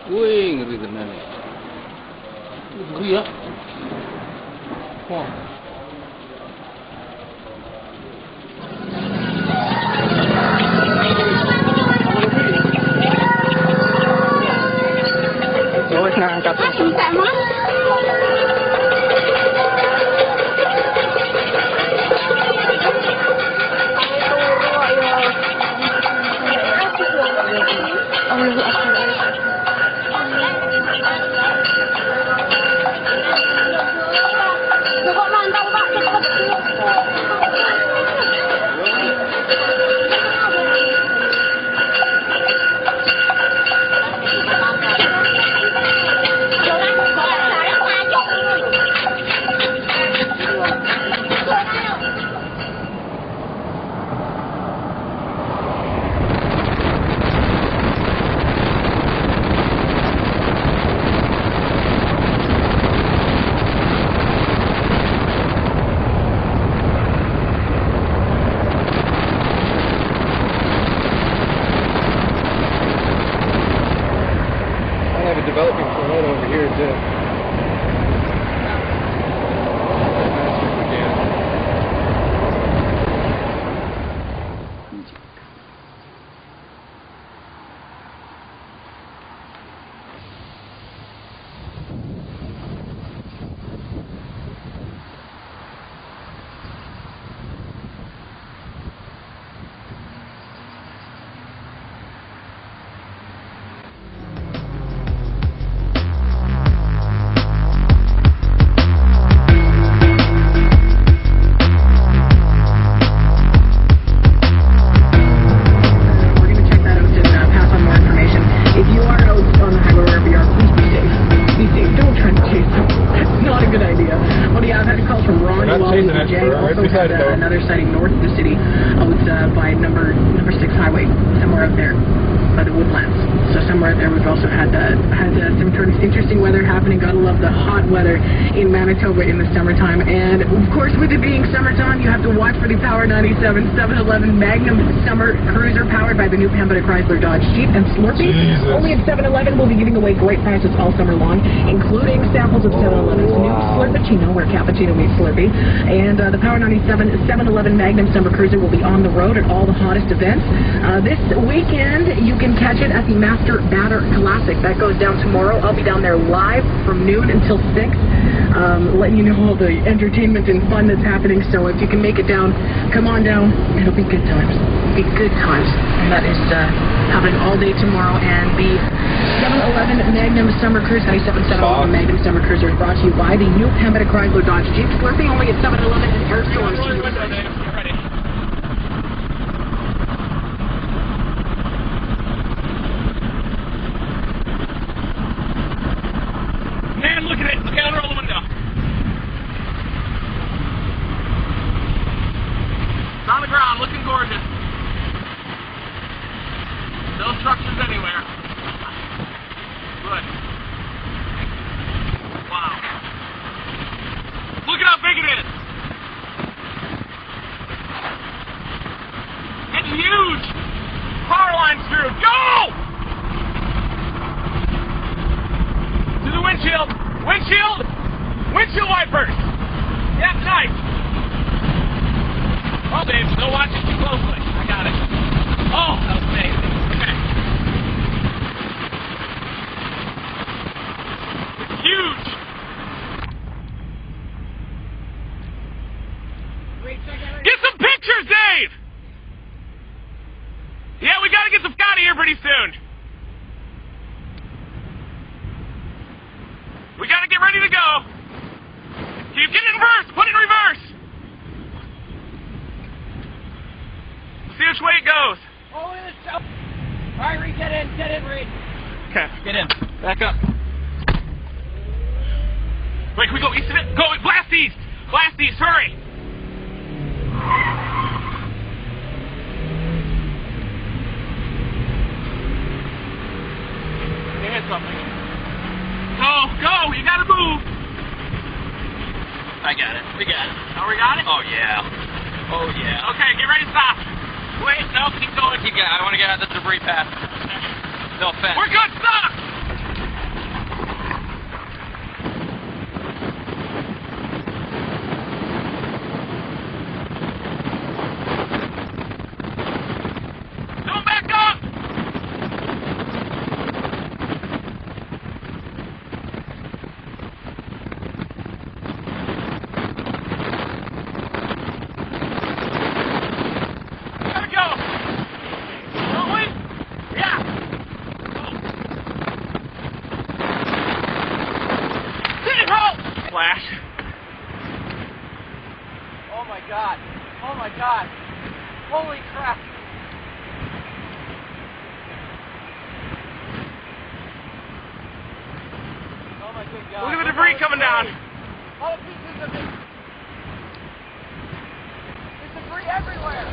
Wih, ngeri tenan nih. Ngeri ya. Wah. Wes ngangkat. Developing tornado over here too. Another sighting north of the city was by number 6 highway, somewhere up there by the woodlands. So somewhere up there we've also had some interesting weather happening. Gotta love the hot weather in Manitoba in the summertime. And of course, with it being summertime, you have to watch for the Power 97 711 Magnum Summer Cruiser powered by the new Pembina Chrysler Dodge Jeep and Slurpee. Jesus. Only at 7-Eleven we'll be giving away great prizes all summer long, including samples of 7-Eleven's new Slurpacino, where cappuccino meets Slurpee. And the Power 97 7-Eleven Magnum Summer Cruiser will be on the road at all the hottest events. This weekend, you can catch it at the Master Batter Classic. That goes down tomorrow. I'll be down there live from noon until 6, letting you know all the entertainment and fun that's happening. So if you can make it down, come on down. It'll be good times. Be good times. And that is happening all day tomorrow. And the 7-Eleven Magnum Summer Cruise, 97 7-Eleven Magnum Summer Cruiser is brought to you by the new Pembina Chrysler Dodge Jeep. Slurpee only at 7-Eleven and Air Storms. On the ground, looking gorgeous. No structures anywhere. Good. Wow. Look at how big it is. It's huge. Power lines through. Go! To the windshield. Windshield. Windshield wipers. Yeah, nice. Oh, babe, don't watch it too closely. I got it. Oh, that was amazing. Okay. It's huge. Get some pictures, Dave! Yeah, we gotta get some out of here pretty soon. We gotta get ready to go. Keep getting in reverse. Put it in reverse. See which way it goes. Oh, it's up. All right, Reed, get in, Reed. Okay, get in. Back up. Wait, can we go east of it? Go, blast east! Blast east, hurry! Hit something. Go, you gotta move! I got it, we got it. Oh, we got it? Oh, yeah. Oh, yeah. Okay, get ready to stop. Wait, no, keep going. I want to get out of the debris path. No offense. We're good, stop! Don't back up! There we go! Going? Yeah! City roll! Flash. Oh my god. Oh my god. Holy crap. Oh my good god. Look at the debris coming down. All the pieces of it. There's debris everywhere.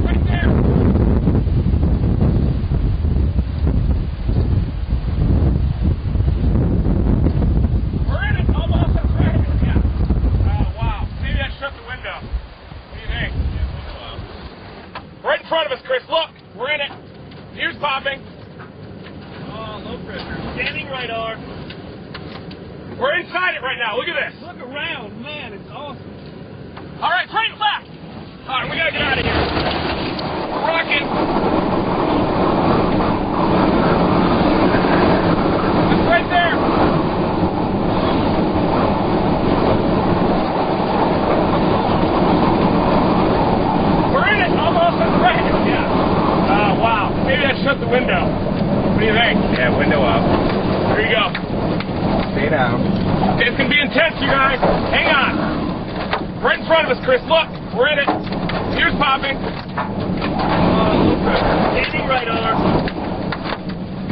Right there. We're in it, almost. That's right. Yeah. Oh, wow. Maybe I shut the window. What do you think? Right in front of us, Chris. Look. We're in it. Here's popping. Oh, low pressure. Standing radar. We're inside it right now. Look at this. Look around. Man, it's awesome. All right, right and left. All right, we got to get out of here. We're rocking. It's right there. We're in it. Almost. That's right. Yeah. Oh, wow. Maybe I shut the window. What do you think? Yeah, window up. There you go. Stay down. It's going to be intense, you guys. Hang on. Right in front of us, Chris. Look. We're in it. Here's popping. Oh, low pressure. Standing radar.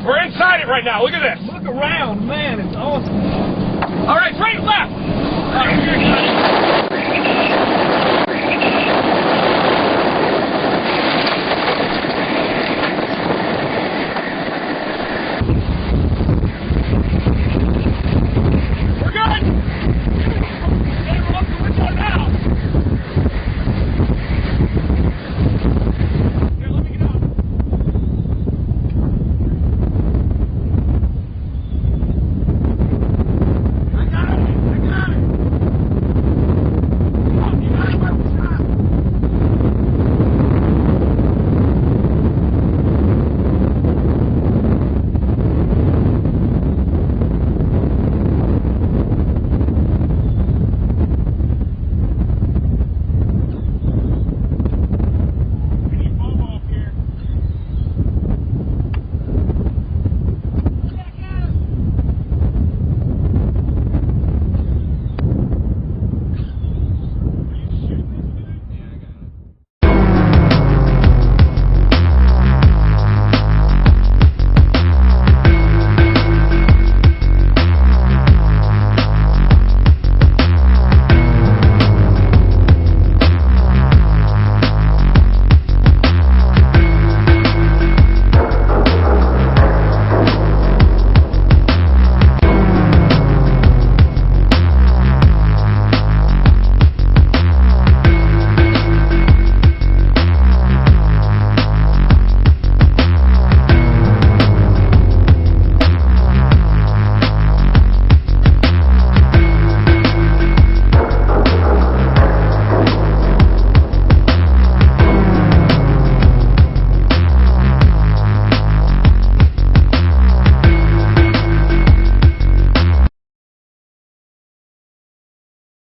We're inside it right now. Look at this. Look around. Man, it's awesome. All right, right and left. All right, here you go.